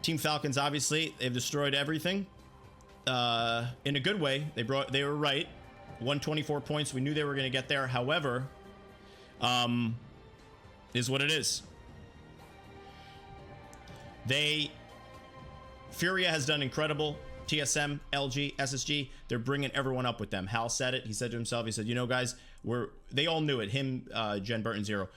Team Falcons, obviously, they've destroyed everything. In a good way. They were right. 124 points. We knew they were going to get there. However, is what it is. Furia has done incredible. TSM, LG, SSG, they're bringing everyone up with them. Hal said it. He said to himself, he said, you know, guys, they all knew it. Him, Jen Burton, Zero.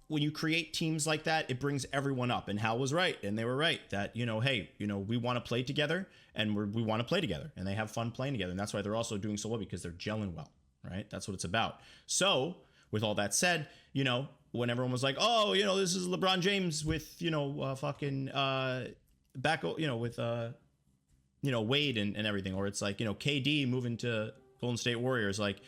When you create teams like that, it brings everyone up. And Hal was right. And they were right that, you know, hey, you know, we want to play together and we want to play together and they have fun playing together. And that's why they're also doing so well, because they're gelling well, right? That's what it's about. So with all that said, you know, when everyone was like, oh, you know, this is LeBron James with, you know, with, you know, Wade and everything, or it's like, you know, KD moving to Golden State Warriors. Like,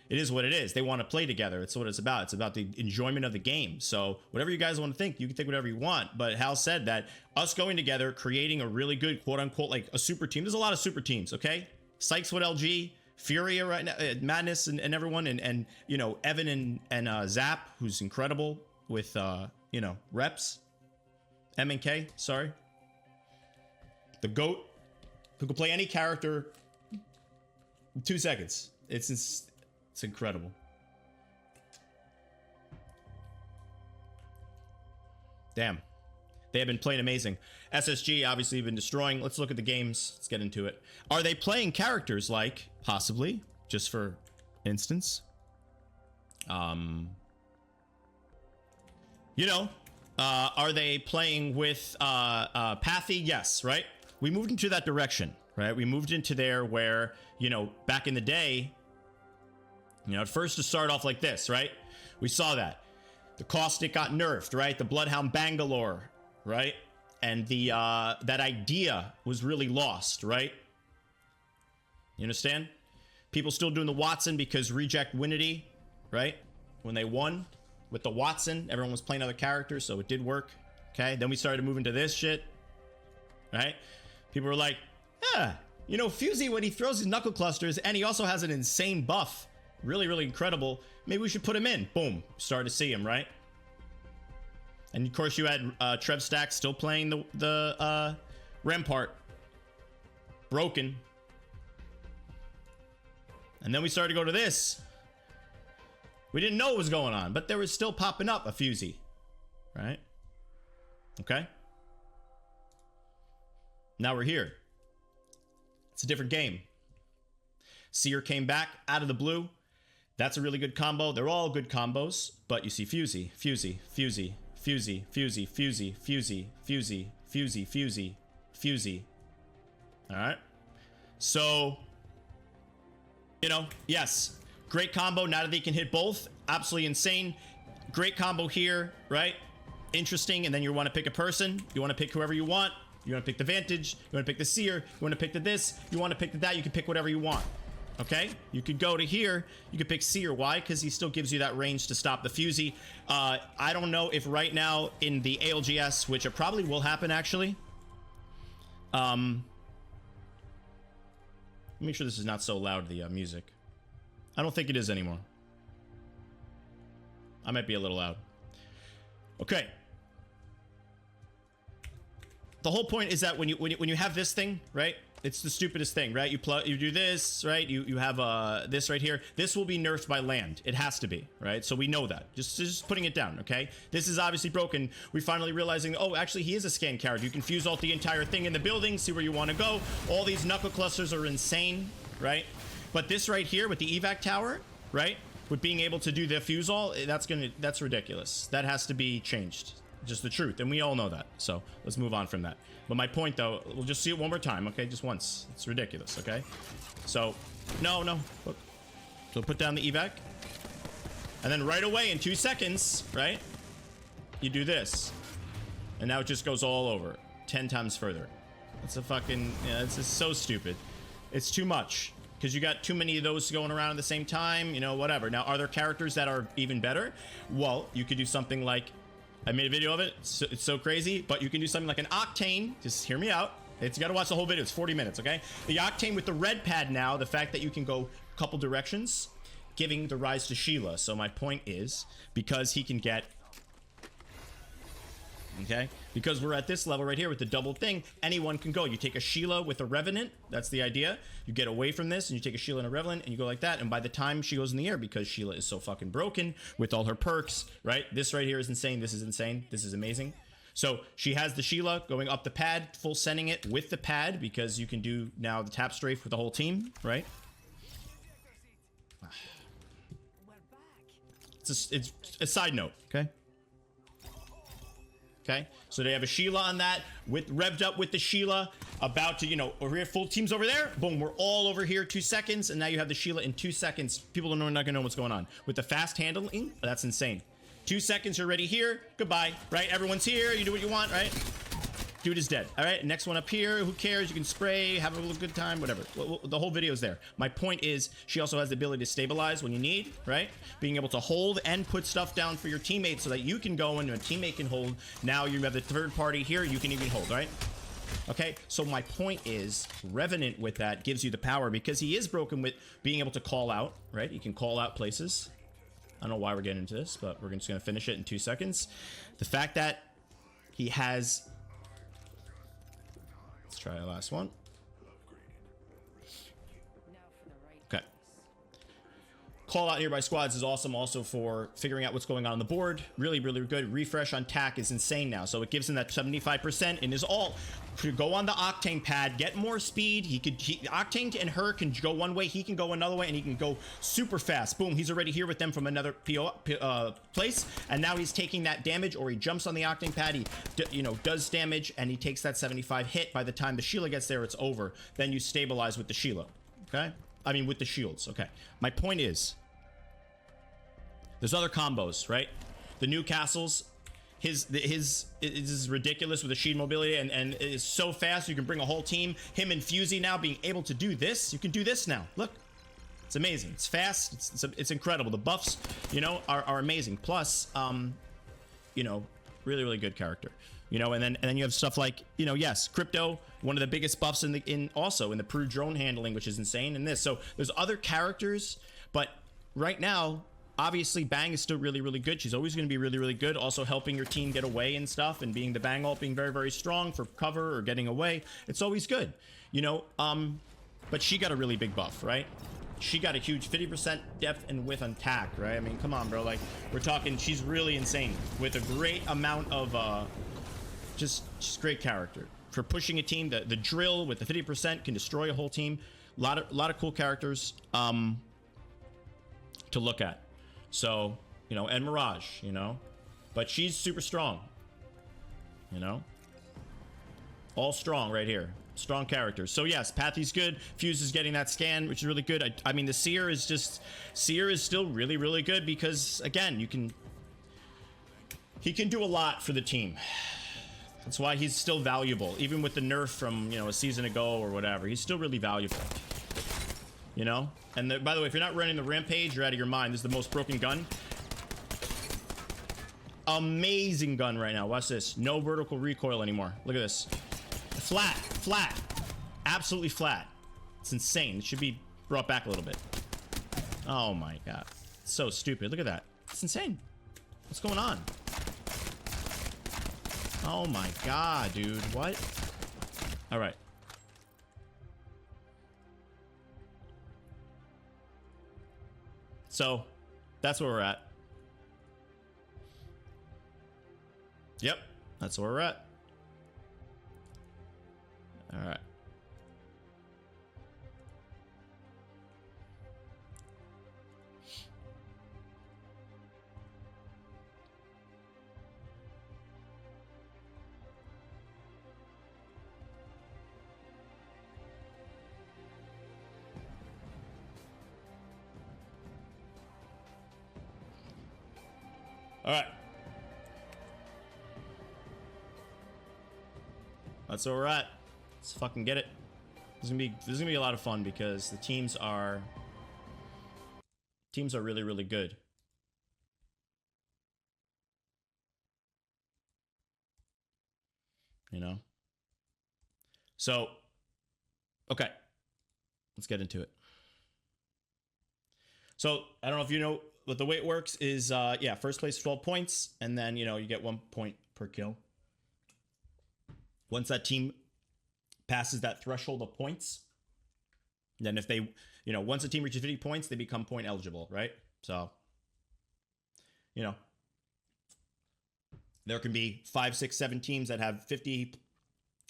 it is what it is. They want to play together. It's what it's about. It's about the enjoyment of the game. So whatever you guys want to think, you can think whatever you want. But Hal said that us going together, creating a really good, quote unquote, like a super team. There's a lot of super teams. Okay. Sykes with LG, Furia right now, Madness and everyone. And, you know, Evan and Zap, who's incredible with, you know, reps. MNK, sorry. The GOAT, who can play any character in 2 seconds. It's incredible. Damn. They have been playing amazing. SSG obviously been destroying. Let's look at the games. Let's get into it. Are they playing characters like, possibly, just for instance, you know, are they playing with Pathy? Yes, right? We moved into that direction, right? We moved into there where, you know, back in the day, you know, at first to start off like this, right? We saw that. The Caustic got nerfed, right? The Bloodhound Bangalore, right? And the that idea was really lost, right? You understand? People still doing the Watson because Reject Winity, right? When they won with the Watson, everyone was playing other characters, so it did work. Okay, then we started to move into this shit, right? People were like, yeah, you know, Fusey, when he throws his knuckle clusters, and he also has an insane buff, really, really incredible. Maybe we should put him in. Boom, started to see him, right? And of course, you had Trev Stack still playing the Rampart, broken. And then we started to go to this. We didn't know what was going on, but there was still popping up a Fusey, right? Okay. Now we're here. It's a different game. Seer came back out of the blue. That's a really good combo. They're all good combos, but you see Fusey, Fusey, Fusey, Fusey, Fusey, Fusey, Fusey, Fusey, Fusey, Fusey, Fusey. All right. So, you know, yes, great combo. Now that they can hit both, absolutely insane. Great combo here, right? Interesting. And then you want to pick a person. You want to pick whoever you want. You want to pick the Vantage. You want to pick the Seer. You want to pick the this. You want to pick the that. You can pick whatever you want. Okay, you could go to here. You could pick Seer. Why? Because he still gives you that range to stop the Fusey. I don't know if right now in the ALGS, which it probably will happen actually. Make sure this is not so loud, the music. I don't think it is anymore. I might be a little loud. Okay. The whole point is that when you have this thing, right? It's the stupidest thing, right? You do this, right? You have this right here. This will be nerfed by land. It has to be, right? So we know that. Just putting it down, okay? This is obviously broken. We finally realizing, oh, actually he is a scan character. You can fuse alt the entire thing in the building, see where you want to go. All these knuckle clusters are insane, right? But this right here with the evac tower, right? With being able to do the fuse all, that's ridiculous. That has to be changed. Just the truth, and we all know that. So let's move on from that. But my point, though, we'll just see it one more time, okay? Just once. It's ridiculous, okay? So, no, look. So put down the evac, and then right away in 2 seconds, right? You do this, and now it just goes all over 10 times further. It's a fucking, yeah, it's just so stupid. It's too much because you got too many of those going around at the same time. You know, whatever. Now, are there characters that are even better? Well, you could do something like. I made a video of it. It's so crazy, but you can do something like an Octane. Just hear me out. You got to watch the whole video. It's 40 minutes, okay? The Octane with the red pad now, the fact that you can go a couple directions, giving the rise to Sheila. So my point is, because he can get Okay, because we're at this level right here with the double thing, anyone can go. You take a Sheila with a Revenant, that's the idea. You get away from this and you take a Sheila and a Revenant and you go like that, and by the time she goes in the air, because Sheila is so fucking broken with all her perks, right? This right here is insane, this is insane, this is amazing. So she has the Sheila going up the pad, full sending it with the pad, because you can do now the tap strafe with the whole team, right? It's a side note, okay? Okay, so they have a Sheila on that, with revved up with the Sheila, about to, you know, over here, full team's over there. Boom, we're all over here, 2 seconds, and now you have the Sheila in 2 seconds. People don't know, not gonna know what's going on. With the fast handling, that's insane. 2 seconds, you're already here, goodbye, right? Everyone's here, you do what you want, right? Dude is dead. All right, next one up here, who cares? You can spray, have a little good time, whatever. The whole video is there. My point is, she also has the ability to stabilize when you need, right? Being able to hold and put stuff down for your teammates so that you can go and a teammate can hold. Now you have the third party here, you can even hold, right? Okay, so my point is, Revenant with that gives you the power, because he is broken with being able to call out, right? He can call out places. I don't know why we're getting into this, but we're just gonna finish it in 2 seconds. The fact that he has... Let's try the last one. Okay. Call out nearby squads is awesome also for figuring out what's going on the board. Really, really good. Refresh on tack is insane now. So it gives him that 75% in his ult. To go on the Octane pad, get more speed. Octane and her can go one way, he can go another way, and he can go super fast. Boom, he's already here with them from another place, and now he's taking that damage, or he jumps on the Octane pad, he does damage, and he takes that 75 hit. By the time the Sheila gets there, it's over. Then you stabilize with the Sheila, okay? I mean, with the shields, okay. My point is, there's other combos, right? The new castles, his is ridiculous with the shield mobility, and is so fast you can bring a whole team. Him and Fusey now being able to do this, you can do this now. Look, it's amazing. It's fast. It's incredible. The buffs, are amazing. Plus, really, really good character. And then you have stuff like, yes, Crypto, one of the biggest buffs in the Pru drone handling, which is insane in this. So there's other characters, but right now, obviously Bang is still really, really good. She's always going to be really, really good. Also helping your team get away and stuff, and being the Bang ult being very, very strong for cover or getting away. It's always good, but she got a really big buff, right? She got a huge 50% depth and width on tack, right? I mean, come on, bro. Like, we're talking, she's really insane with a great amount of, just great character for pushing a team. The drill with the 50% can destroy a whole team. A lot of cool characters to look at. So, and Mirage, but she's super strong, all strong right here. Strong characters. So yes, Pathy's good. Fuse is getting that scan, which is really good. I mean, the Seer is still really, really good, because again, he can do a lot for the team. That's why he's still valuable, even with the nerf from, a season ago or whatever. He's still really valuable. And by the way, if you're not running the Rampage, you're out of your mind. This is the most broken gun. Amazing gun right now. Watch this. No vertical recoil anymore. Look at this. Flat. Absolutely flat. It's insane. It should be brought back a little bit. Oh my god. It's so stupid. Look at that. It's insane. What's going on? Oh my god, dude. What? All right. So, that's where we're at. Yep, that's where we're at. All right. All right. That's where we're at. Let's fucking get it. This is gonna be a lot of fun, because the teams are really, really good. So, okay. Let's get into it. So, I don't know if you know, but the way it works is, yeah, first place 12 points, and then, you get 1 point per kill. Once that team passes that threshold of points, then if they, once a team reaches 50 points, they become point eligible, right? So, there can be 5, 6, 7 teams that have 50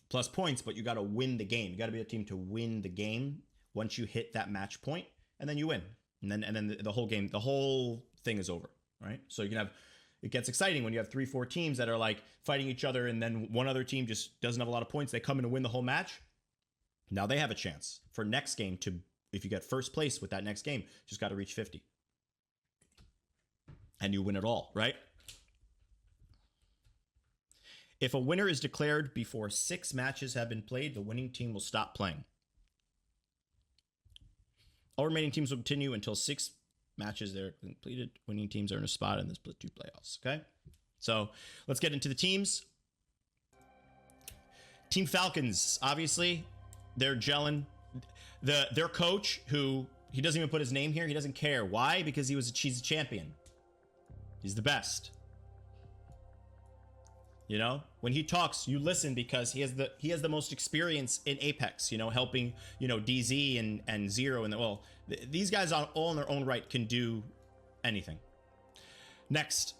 plus points, but you got to win the game. You got to be a team to win the game once you hit that match point, and then you win. And then the whole game, the whole thing is over, right? So you can have, it gets exciting when you have 3, 4 teams that are like fighting each other, and then one other team just doesn't have a lot of points. They come in and win the whole match. Now they have a chance for next game to, if you get first place with that next game, just got to reach 50. And you win it all, right? If a winner is declared before 6 matches have been played, the winning team will stop playing. All remaining teams will continue until 6 matches are completed. Winning teams are in a spot in the split 2 playoffs, okay? So let's get into the teams. Team Falcons, obviously, they're gelling. Their coach, who, he doesn't even put his name here. He doesn't care. Why? Because he's a champion. He's the best. When he talks, you listen, because he has the most experience in Apex, helping, DZ and Zero. And these guys all in their own right can do anything. Next.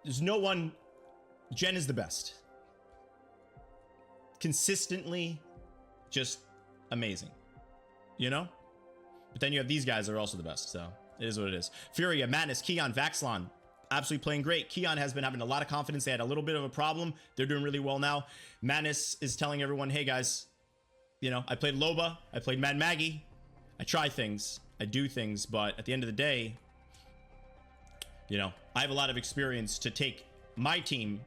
There's no one. Jen is the best. Consistently just amazing, But then you have these guys that are also the best, so it is what it is. Furia, Madness, Keon, Vaxlon, absolutely playing great. Keon has been having a lot of confidence. They had a little bit of a problem. They're doing really well now. Madness is telling everyone, hey guys, I played Loba, I played Mad Maggie, I try things, I do things, but at the end of the day, I have a lot of experience to take my team,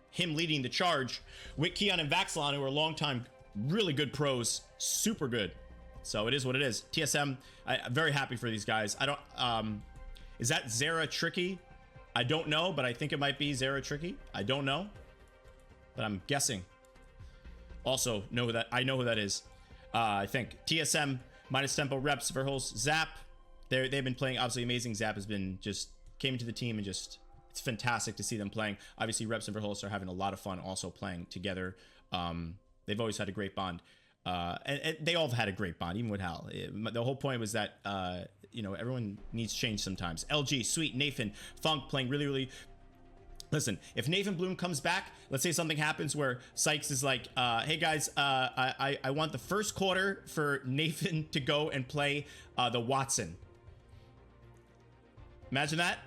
him leading the charge, with Keon and Vaxlon, who are longtime really good pros, super good. So it is what it is. TSM, I'm very happy for these guys. I don't, is that Zara Tricky? I don't know, but I think it might be Zara Tricky. I don't know, but I'm guessing. Also, I know who that is. I think TSM minus tempo reps Verhulst Zap. They've been playing obviously amazing. Zap has been just came into the team and just, it's fantastic to see them playing. Obviously, Reps and Verhulst are having a lot of fun also playing together. They've always had a great bond. And they all have had a great bond, even with Hal. The whole point was that, everyone needs change sometimes. LG, Sweet, Nathan, Funk playing really, really. Listen, if Nathan Bloom comes back, let's say something happens where Sykes is like, hey guys, I want the first quarter for Nathan to go and play the Watson. Imagine that.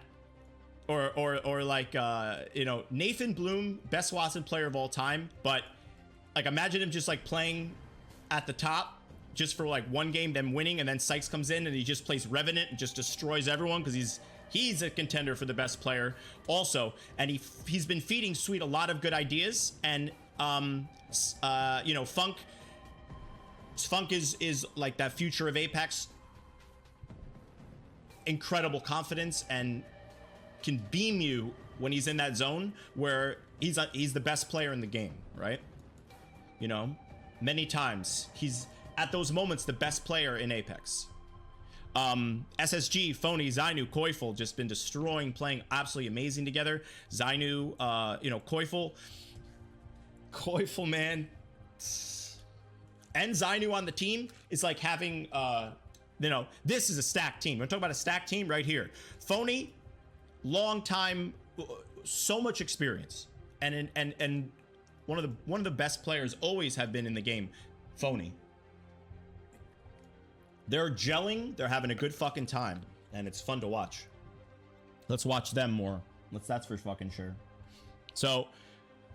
Or like, Nathan Bloom, best Watson player of all time, but like imagine him just like playing at the top just for like one game, then winning, and then Sykes comes in and he just plays Revenant and just destroys everyone because he's a contender for the best player also. And he's been feeding Sweet a lot of good ideas. And Funk is like that future of Apex. Incredible confidence and can beam you when he's in that zone where he's the best player in the game, right? Many times he's at those moments the best player in Apex. SSG, Phony, Zainu, Koifel just been destroying, playing absolutely amazing together. Zainu, Koifel, man, and Zainu on the team is like having this is a stacked team. We're talking about a stacked team right here. Phony, long time, so much experience, and one of the best players always have been in the game. Phony. They're gelling, they're having a good fucking time, and it's fun to watch. Let's watch them more. That's for fucking sure. So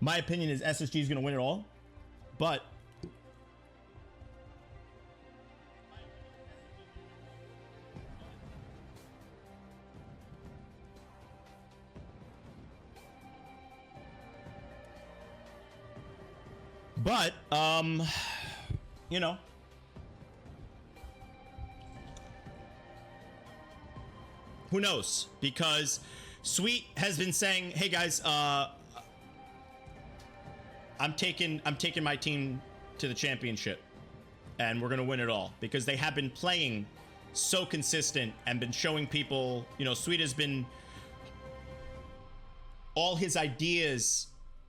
my opinion is SSG is gonna win it all, but who knows? Because Sweet has been saying, hey guys, I'm taking my team to the championship and we're gonna win it all, because they have been playing so consistent and been showing people, Sweet has been, all his ideas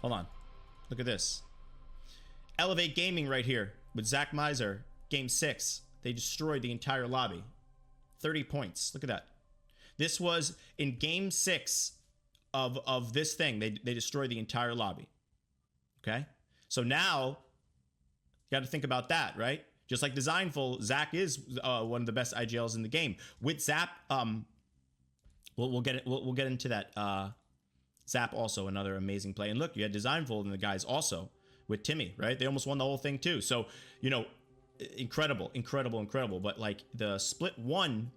Hold on. Look at this. Elevate Gaming right here with Zach Miser. Game 6. They destroyed the entire lobby. 30 points. Look at that. This was in game 6 of this thing. They destroyed the entire lobby. Okay? So now, you got to think about that, right? Just like Designful, Zach is one of the best IGLs in the game. With Zap, we'll get it. We'll get into that. Zap also another amazing play. And look, you had Designful and the guys also with Timmy, right? They almost won the whole thing too. So, you know, incredible. But like the split one,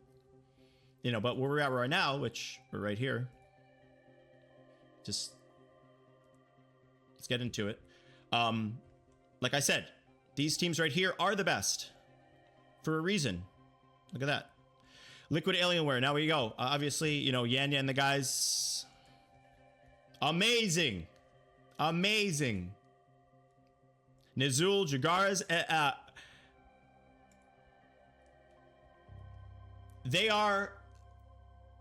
you know, but where we're at right now, which we're right here. Just let's get into it. Like I said, these teams right here are the best for a reason. Look at that. Liquid Alienware. Now we go. Obviously, you know, Yanya and the guys. Amazing. Amazing. Nizul, Jagaras. They are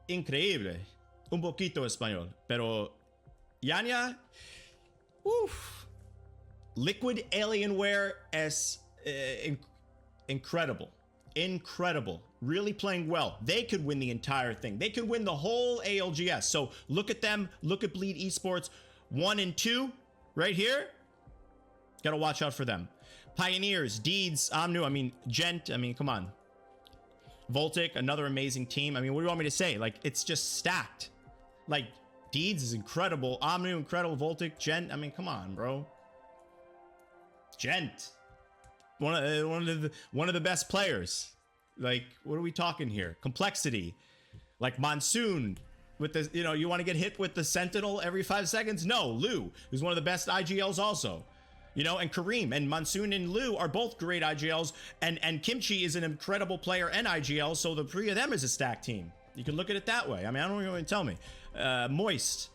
increíble. Un poquito español. Pero Yanya. Oof. Liquid Alienware es incredible. Incredible. Really playing well. They could win the entire thing. They could win the whole ALGS. So look at them. Look at Bleed Esports 1 and 2 right here. Gotta watch out for them. Pioneers, Deeds, Omnu, I mean, Gent, I mean, come on. Voltic, another amazing team. I mean, what do you want me to say? Like, it's just stacked. Like, Deeds is incredible. Omnu, incredible. Voltic, Gent, I mean, come on, bro. Gent. One of the best players. Like, what are we talking here? Complexity. Like Monsoon with the, you know, you want to get hit with the Sentinel every 5 seconds? No, Lou, who's one of the best IGLs also. You know, and Kareem and Monsoon and Lou are both great IGLs, and Kimchi is an incredible player and IGL, so the three of them is a stacked team. You can look at it that way. I mean, I don't even want to tell me. Moist.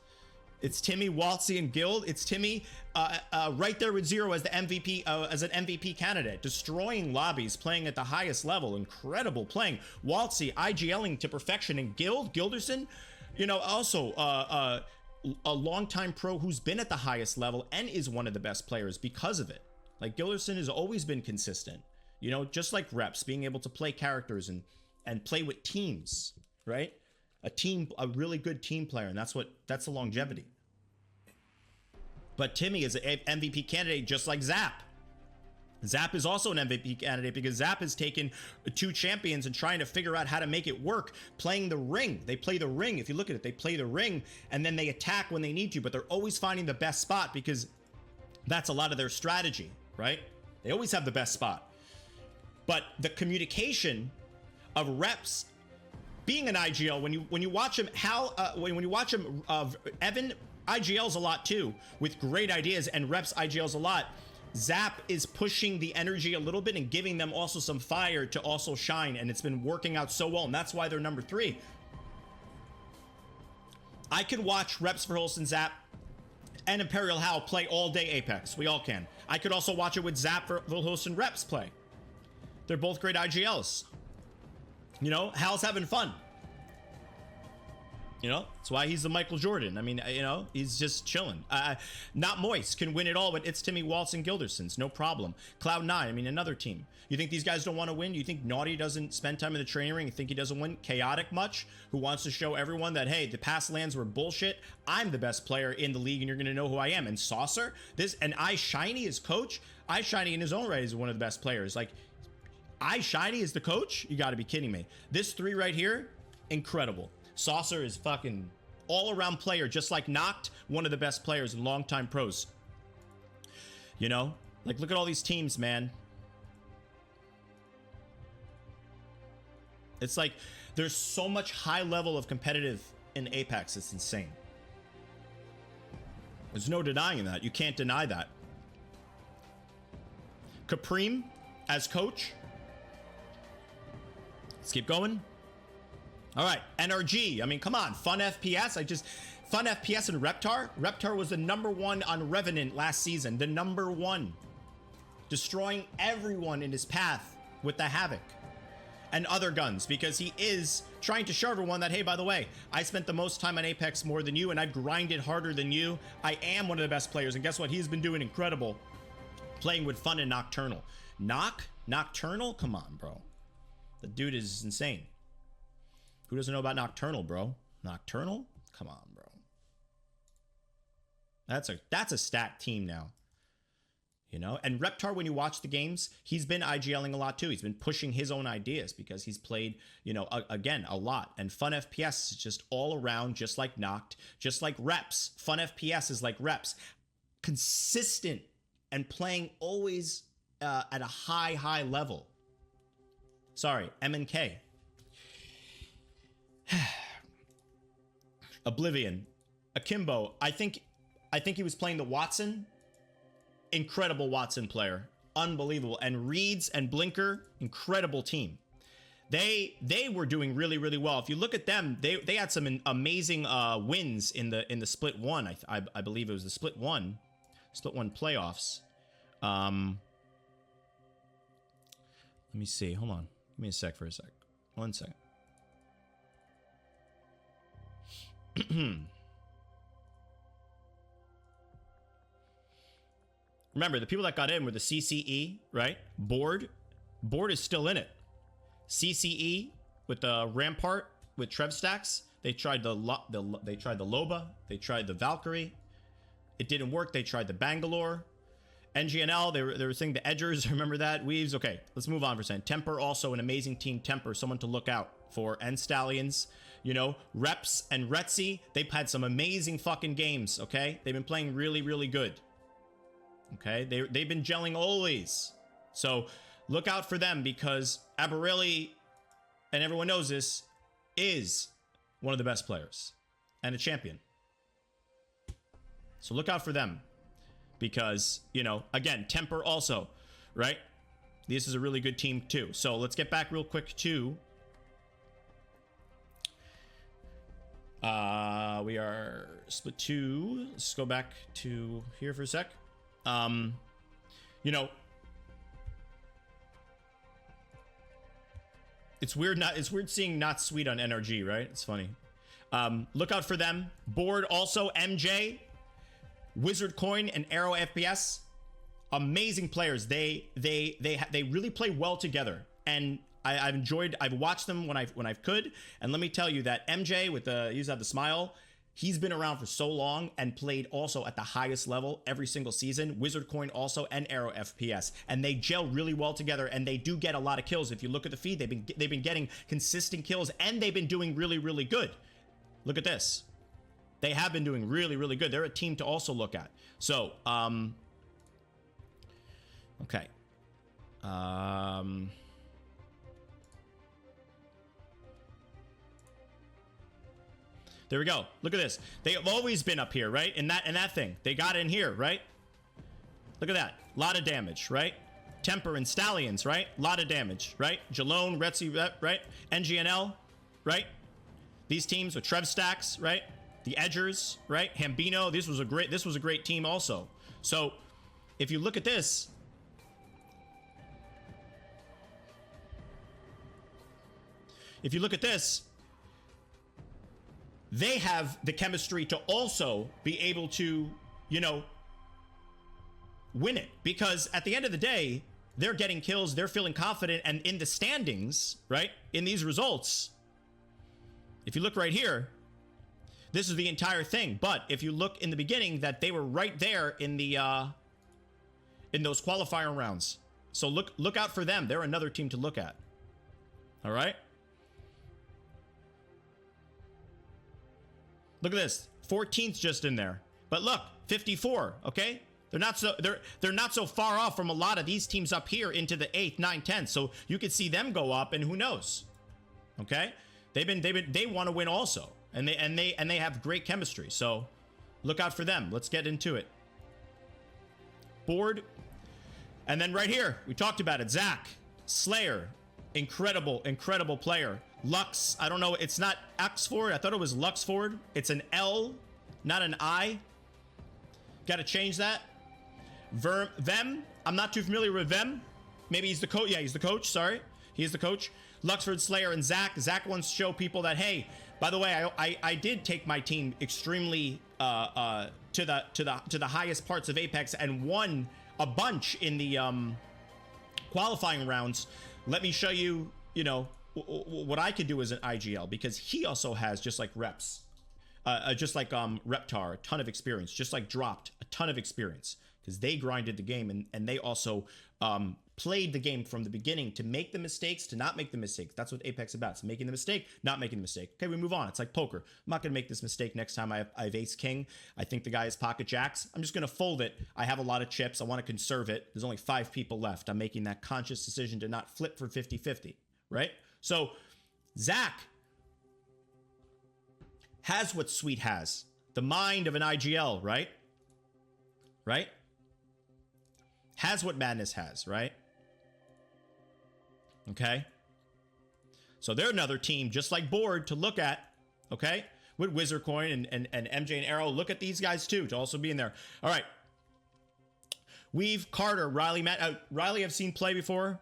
It's Timmy, Waltzy, and Guild. It's Timmy right there with Zero as the MVP, as an MVP candidate, destroying lobbies, playing at the highest level. Incredible playing. Waltzy, IGLing to perfection, and Gilderson, you know, also a longtime pro who's been at the highest level and is one of the best players because of it. Like, Gilderson has always been consistent, you know, just like Reps, being able to play characters and play with teams, right? A really good team player, and that's the longevity. But Timmy is an MVP candidate just like Zap. Zap is also an MVP candidate because Zap has taken 2 champions and trying to figure out how to make it work, playing the ring. They play the ring. If you look at it, they play the ring and then they attack when they need to, but they're always finding the best spot because that's a lot of their strategy, right? They always have the best spot. But the communication of Reps being an IGL, when you watch him, when you watch him, Evan IGLs a lot too, with great ideas, and Reps IGLs a lot. Zap is pushing the energy a little bit and giving them also some fire to also shine, and it's been working out so well, and that's why they're number 3. I can watch Reps for Holston, Zap, and Imperial Hal play all day Apex. We all can. I could also watch it with Zap for Holston Reps play. They're both great IGLs. You know, Hal's having fun. You know, that's why he's the Michael Jordan. I mean, you know, he's just chilling. Not Moist can win it all, but it's Timmy, Waltz, and Gildersons. No problem. Cloud9, I mean, another team. You think these guys don't want to win? You think Naughty doesn't spend time in the training ring? You think he doesn't win? Chaotic much? Who wants to show everyone that, hey, the past lands were bullshit. I'm the best player in the league, and you're going to know who I am. And Saucer, and iShiny, his coach. iShiny in his own right is one of the best players. Like, iShiny is the coach? You got to be kidding me. This 3 right here, incredible. Saucer is fucking all-around player, just like Noct, one of the best players in longtime pros. You know? Like, look at all these teams, man. It's like, there's so much high level of competitive in Apex, it's insane. There's no denying that. You can't deny that. Capreem as coach. Let's keep going. All right, NRG. I mean, come on, Fun FPS. Fun FPS and Reptar. Reptar was the #1 on Revenant last season. The #1. Destroying everyone in his path with the Havoc. and other guns, because he is trying to show everyone that, hey, by the way, I spent the most time on Apex more than you, and I've grinded harder than you. I am one of the best players, and guess what? He's been doing incredible, playing with Fun and Nocturnal. Nocturnal? Come on, bro. The dude is insane. Who doesn't know about Nocturnal, bro? Nocturnal? Come on, bro. That's a stacked team now. You know, and Reptar, when you watch the games, he's been IGLing a lot too. He's been pushing his own ideas because he's played, you know, again, a lot. And Fun FPS is just all around, just like Noct, just like Reps. Fun FPS is like Reps. Consistent and playing always at a high level. Sorry, MNK. Oblivion. Akimbo. I think he was playing the Watson. Incredible Watson player, unbelievable. And Reeds and Blinker, incredible team. They were doing really well. If you look at them, they had some amazing wins in the split one. I believe it was the split one playoffs. Let me see. Hold on. Give me a sec for a sec. 1 second. Remember, the people that got in were the CCE, right? Board is still in it. CCE with the Rampart with Trev Stacks. They tried the Loba. They tried the Valkyrie. It didn't work. They tried the Bangalore. NGNL, they were saying the Edgers. Remember that? Weaves. Okay, let's move on for a second. Temper, also an amazing team. Temper, someone to look out for. And Stallions, you know, Reps and Retzi. They've had some amazing fucking games, okay? They've been playing really good. Okay, they've been gelling always. So look out for them, because Aberelli, and everyone knows this, is one of the best players and a champion. So look out for them, because, you know, again, Temper also, right? This is a really good team too. So let's get back real quick to we are split 2. Let's go back to here for a sec. You know, it's weird seeing Not Sweet on NRG, right? It's funny. Look out for them. Board also, MJ, Wizard Coin, and Arrow FPS. Amazing players. They really play well together, and I've watched them when I've could. And let me tell you that MJ with the use of the smile, he's been around for so long and played also at the highest level every single season. Wizard Coin also, and Arrow FPS, and they gel really well together, and they do get a lot of kills. If you look at the feed, they've been getting consistent kills, and they've been doing really good. Look at this. They have been doing really good. They're a team to also look at. So, okay. There we go. Look at this. They have always been up here, right? In that thing. They got in here, right? Look at that. A lot of damage, right? Temper and Stallions, right? A lot of damage, right? Jalone, Retzi, right? NGNL, right? These teams with Trev Stacks, right? The Edgers, right? Hambino. This was a great team also. So, if you look at this, they have the chemistry to also be able to, you know, win it. Because at the end of the day, they're getting kills, they're feeling confident, and in the standings, right, in these results, if you look right here, this is the entire thing. But if you look in the beginning, that they were right there in the in those qualifier rounds. So look out for them. They're another team to look at. All right. Look at this, 14th just in there. But look, 54, okay? They're not so far off from a lot of these teams up here into the 8th, 9th, 10th. So you could see them go up, and who knows? Okay? They want to win also. And they have great chemistry. So look out for them. Let's get into it. Board. And then right here, we talked about it. Zach, Slayer, incredible player. Lux, I don't know, it's not Oxford. I thought it was Luxford. It's an L, not an I. Got to change that. Vem, I'm not too familiar with Vem. Maybe he's the coach. Yeah, he's the coach. Sorry, he's the coach. Luxford Slayer and Zach. Zach wants to show people that, hey, by the way, I did take my team extremely to the highest parts of Apex and won a bunch in the qualifying rounds. Let me show you, you know, what I could do as an IGL, because he also has, just like Reps, just like Reptar, a ton of experience, just like Dropped, a ton of experience, because they grinded the game, and they also played the game from the beginning to make the mistakes, to not make the mistakes. That's what Apex is about. It's making the mistake, not making the mistake. Okay, we move on. It's like poker. I'm not going to make this mistake next time I have ace king. I think the guy has pocket jacks. I'm just going to fold it. I have a lot of chips. I want to conserve it. There's only 5 people left. I'm making that conscious decision to not flip for 50-50, right? So Zach has what Sweet has. The mind of an IGL, right? Right? Has what Madness has, right? Okay. So they're another team just like Board to look at, okay? With Wizard Coin and MJ and Arrow. Look at these guys too to also be in there. All right. Weave, Carter, Riley, Matt. Riley I've seen play before.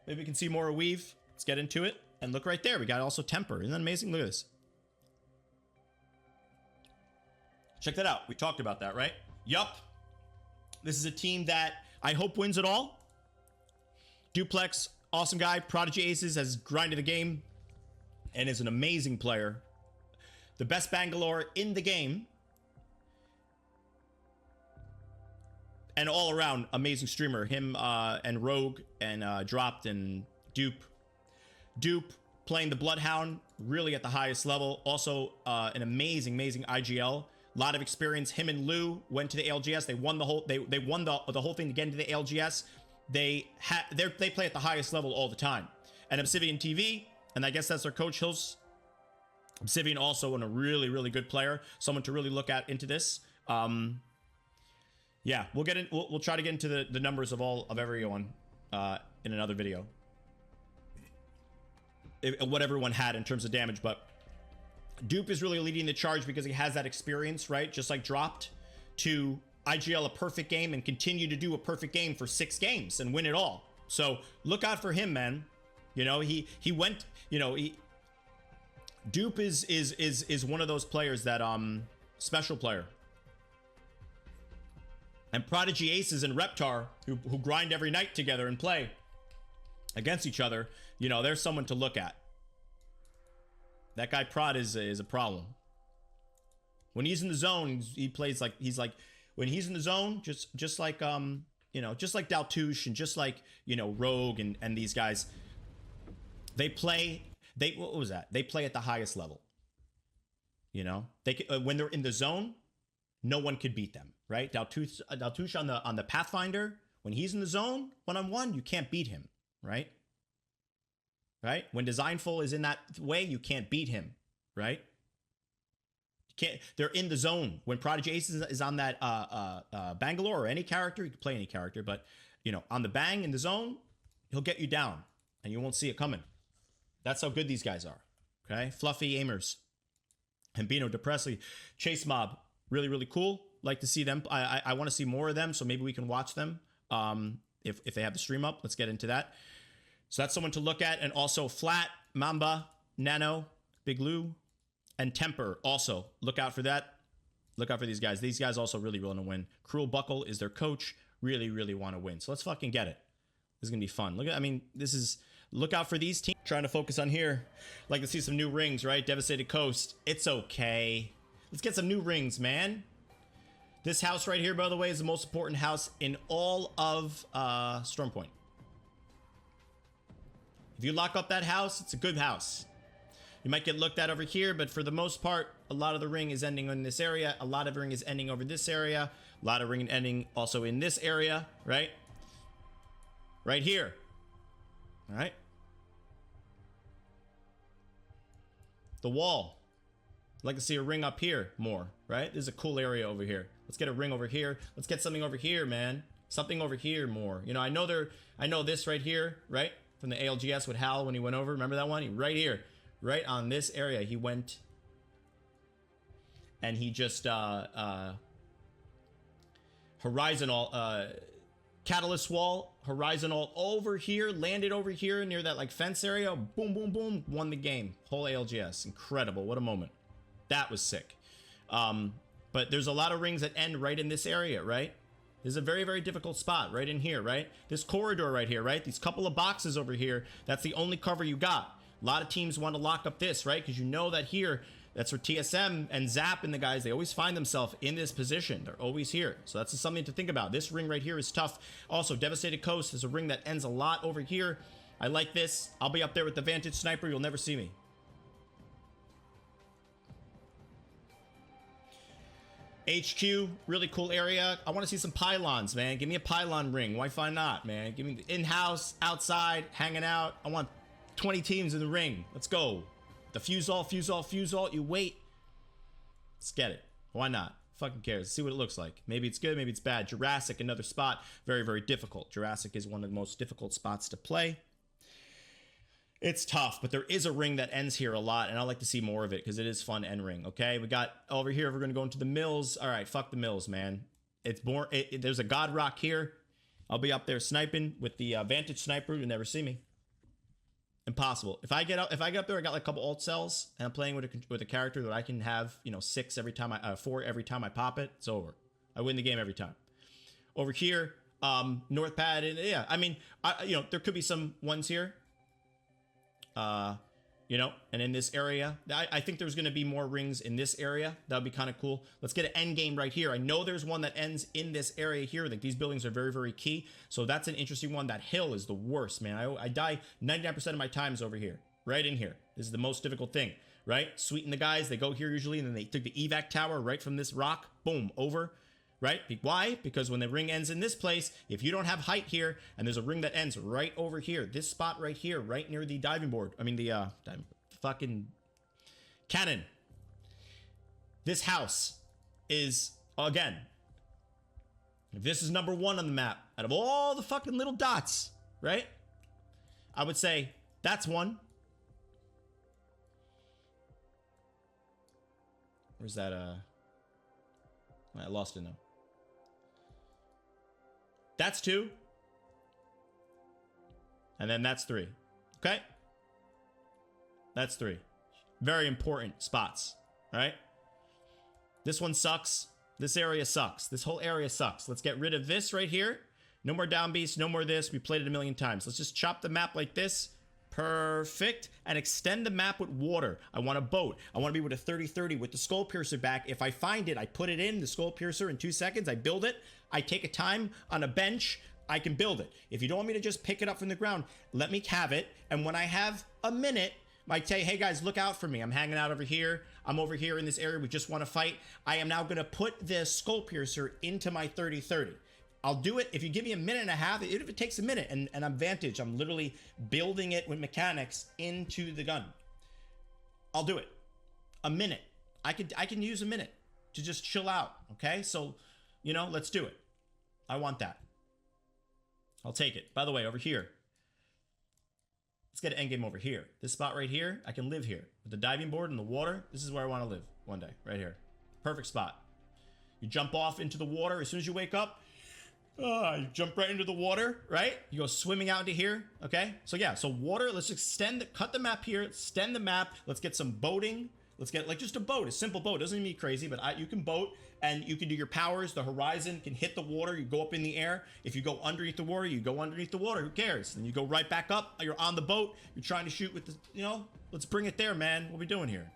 Maybe we can see more of Weave. Let's get into it. And look right there. We got also Temper. Isn't that amazing? Look at this. Check that out. We talked about that, right? Yup. This is a team that I hope wins it all. Duplex, awesome guy. Prodigy Aces has grinded the game and is an amazing player. The best Bangalore in the game. And all around amazing streamer. Him and Rogue and Dropped and Dupe. Dupe playing the Bloodhound really at the highest level. Also an amazing IGL. A lot of experience. Him and Lou went to the ALGS. They won the whole. They won the whole thing to get into the ALGS. They play at the highest level all the time. And Obsidian TV, and I guess that's their coach. Hills. Obsidian also a really good player. Someone to really look at into this. Yeah, we'll get in. We'll try to get into the numbers of everyone in another video. What everyone had in terms of damage, but Dupe is really leading the charge because he has that experience, right? Just like Dropped to IGL a perfect game and continue to do a perfect game for 6 games and win it all. So look out for him, man. You know, he went, you know, Dupe is one of those players that special player. And Prodigy Aces and Reptar who grind every night together and play against each other, you know, there's someone to look at. That guy Prod is a problem. When he's in the zone, he plays like when he's in the zone, just like you know, just like Daltouche and just like, you know, Rogue and these guys, what was that? They play at the highest level. You know, they when they're in the zone, no one could beat them, right? Daltouche on the Pathfinder, when he's in the zone, 1-on-1, you can't beat him, right? Right? When Designful is in that way, you can't beat him, right? You can't. They're in the zone. When Prodigy Aces is on that Bangalore or any character, you can play any character, but you know, on the bang in the zone, he'll get you down and you won't see it coming. That's how good these guys are. Okay, Fluffy Aimers, Hambino, Depressly, Chase Mob, really cool. Like to see them. I want to see more of them, so maybe we can watch them if they have the stream up. Let's get into that. So that's someone to look at. And also Flat, Mamba, Nano, Big Lou, and Temper. Also, look out for that. Look out for these guys. These guys also really want to win. Cruel Buckle is their coach. Really want to win. So let's fucking get it. This is going to be fun. Look at, I mean, this is, look out for these teams. Trying to focus on here. Like to see some new rings, right? Devastated Coast. It's okay. Let's get some new rings, man. This house right here, by the way, is the most important house in all of Stormpoint. If you lock up that house, it's a good house. You might get looked at over here, but for the most part, a lot of the ring is ending in this area. A lot of ring is ending over this area. A lot of ring ending also in this area, right? Right here. All right. The wall. I'd like to see a ring up here more, right? This is a cool area over here. Let's get a ring over here. Let's get something over here, man. Something over here more. You know, I know this right here, right? From the ALGS with Hal when he went over. Remember that one? Right here. Right on this area. He went and he just horizontal Catalyst wall, horizontal over here, landed over here near that like fence area. Boom, boom, boom. Won the game. Whole ALGS. Incredible. What a moment. That was sick. But there's a lot of rings that end right in this area, right? This is a very, very difficult spot right in here, right? This corridor right here, right? These couple of boxes over here, that's the only cover you got. A lot of teams want to lock up this, right? Because you know that here, that's where TSM and Zap and the guys, they always find themselves in this position. They're always here. So that's something to think about. This ring right here is tough. Also, Devastated Coast is a ring that ends a lot over here. I like this. I'll be up there with the Vantage Sniper. You'll never see me. HQ, really cool area. I want to see some pylons, man. Give me a pylon ring. Why find not, man? Give me the in-house, outside, hanging out. I want 20 teams in the ring. Let's go. The fuse all, fuse all, fuse all. You wait. Let's get it. Why not? Fucking cares. See what it looks like. Maybe it's good, maybe it's bad. Jurassic, another spot. Very, very difficult. Jurassic is one of the most difficult spots to play. It's tough, but there is a ring that ends here a lot, and I like to see more of it because it is fun end ring. Okay, we got over here. We're gonna go into the mills. All right, fuck the mills, man. It's more. There's a God Rock here. I'll be up there sniping with the Vantage Sniper. You'll never see me. Impossible. If I get up there, I got like a couple alt cells, and I'm playing with a character that I can have, you know, 6 every time four every time I pop it. It's over. I win the game every time. Over here, North Pad, and yeah, I mean, you know, there could be some ones here. You know, and in this area, I think there's going to be more rings in this area. That would be kind of cool. Let's get an end game right here. I know there's one that ends in this area here. I think these buildings are very, very key. So that's an interesting one. That hill is the worst, man. I die 99% of my times over here, right in here. This is the most difficult thing, right? Sweeten the guys. They go here usually, and then they took the evac tower right from this rock. Boom, over. Right? Why? Because when the ring ends in this place, if you don't have height here, and there's a ring that ends right over here, this spot right here, right near the diving board. I mean, the fucking cannon. This house is, again, if this is number 1 on the map, out of all the fucking little dots, right? I would say that's one. Where's that, I lost it now. That's 2. And then that's 3. Okay? That's 3. Very important spots. All right? This one sucks. This area sucks. This whole area sucks. Let's get rid of this right here. No more down beast. No more this. We played it a million times. Let's just chop the map like this. Perfect. And extend the map with water. I want a boat. I want to be with a 30-30 with the skull piercer back. If I find it, I put it in the skull piercer in 2 seconds. I build it. I take a time on a bench. I can build it. If you don't want me to just pick it up from the ground, let me have it. And when I have a minute, I say, hey guys, look out for me. I'm hanging out over here. I'm over here in this area. We just want to fight. I am now going to put the skull piercer into my 30-30. I'll do it if you give me a minute and a half. If it takes a minute and I'm Vantage, I'm literally building it with mechanics into the gun. I'll do it. A minute. I can use a minute to just chill out. Okay, so you know, let's do it. I want that. I'll take it. By the way, over here, let's get an endgame over here. This spot right here, I can live here with the diving board and the water. This is where I want to live one day, right here. Perfect spot. You jump off into the water as soon as you wake up. You jump right into the water, right? You go swimming out into here, okay? So yeah, so water, let's extend, cut the map here, extend the map. Let's get some boating. Let's get like just a boat, a simple boat. Doesn't even be crazy, but you can boat and you can do your powers. The horizon can hit the water. You go up in the air. If you go underneath the water, you go underneath the water. Who cares? And you go right back up. You're on the boat. You're trying to shoot with the, you know, let's bring it there, man. What are we doing here?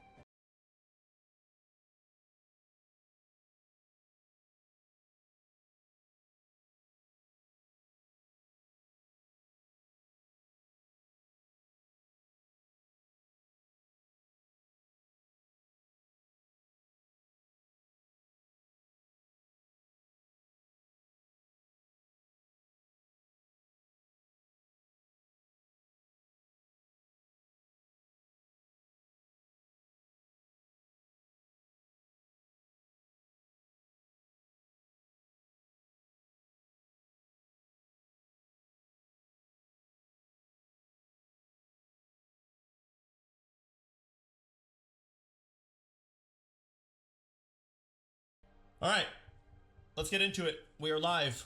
All right, let's get into it. We are live.